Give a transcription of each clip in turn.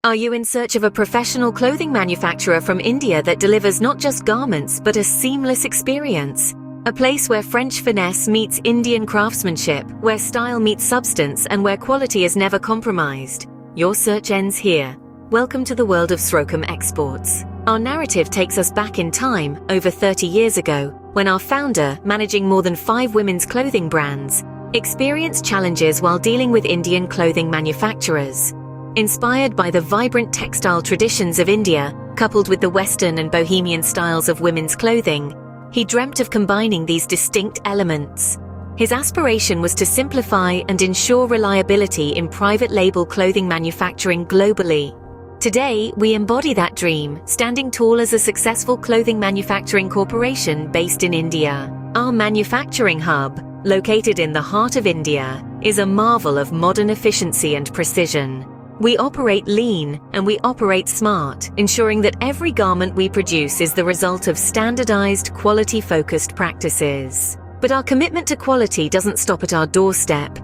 Are you in search of a professional clothing manufacturer from India that delivers not just garments but a seamless experience? A place where French finesse meets Indian craftsmanship, where style meets substance, and where quality is never compromised. Your search ends here. Welcome to the world of Srokam Exports. Our narrative takes us back in time, over 30 years ago, when our founder, managing more than 5 women's clothing brands, experienced challenges while dealing with Indian clothing manufacturers. Inspired by the vibrant textile traditions of India, coupled with the Western and Bohemian styles of women's clothing, he dreamt of combining these distinct elements. His aspiration was to simplify and ensure reliability in private label clothing manufacturing globally. Today, we embody that dream, standing tall as a successful clothing manufacturing corporation based in India. Our manufacturing hub, located in the heart of India, is a marvel of modern efficiency and precision. We operate lean and we operate smart, ensuring that every garment we produce is the result of standardized, quality-focused practices. But our commitment to quality doesn't stop at our doorstep.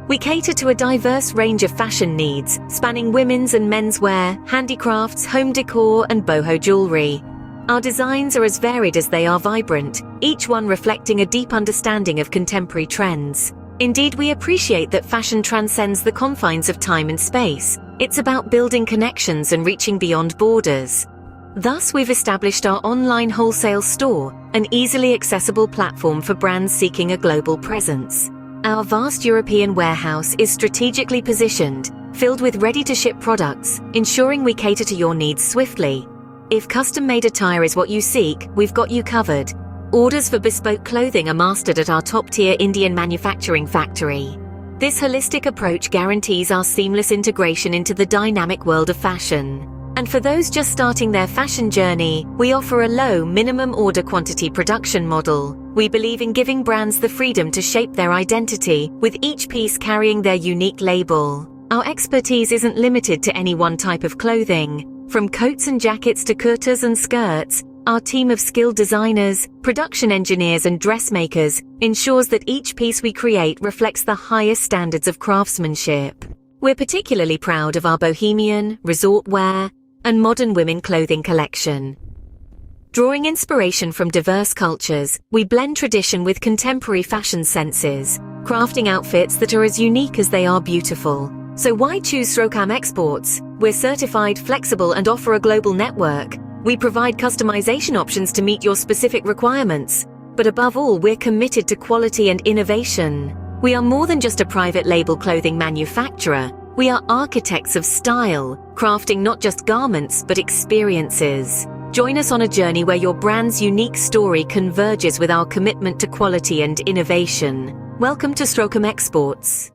We cater to a diverse range of fashion needs, spanning women's and men's wear, handicrafts, home decor, and boho jewelry. Our designs are as varied as they are vibrant, each one reflecting a deep understanding of contemporary trends. Indeed, we appreciate that fashion transcends the confines of time and space. It's about building connections and reaching beyond borders. Thus, we've established our online wholesale store, an easily accessible platform for brands seeking a global presence. Our vast European warehouse is strategically positioned, filled with ready-to-ship products, ensuring we cater to your needs swiftly. If custom-made attire is what you seek, we've got you covered. Orders for bespoke clothing are mastered at our top-tier Indian manufacturing factory. This holistic approach guarantees our seamless integration into the dynamic world of fashion. And for those just starting their fashion journey, we offer a low minimum order quantity production model. We believe in giving brands the freedom to shape their identity, with each piece carrying their unique label. Our expertise isn't limited to any one type of clothing. From coats and jackets to kurtas and skirts, our team of skilled designers, production engineers and dressmakers ensures that each piece we create reflects the highest standards of craftsmanship. We're particularly proud of our bohemian, resort wear, and modern women clothing collection. Drawing inspiration from diverse cultures, we blend tradition with contemporary fashion senses, crafting outfits that are as unique as they are beautiful. So why choose Srokam Exports? We're certified, flexible, and offer a global network. We provide customization options to meet your specific requirements. But above all, we're committed to quality and innovation. We are more than just a private label clothing manufacturer. We are architects of style, crafting not just garments, but experiences. Join us on a journey where your brand's unique story converges with our commitment to quality and innovation. Welcome to Srokam Exports.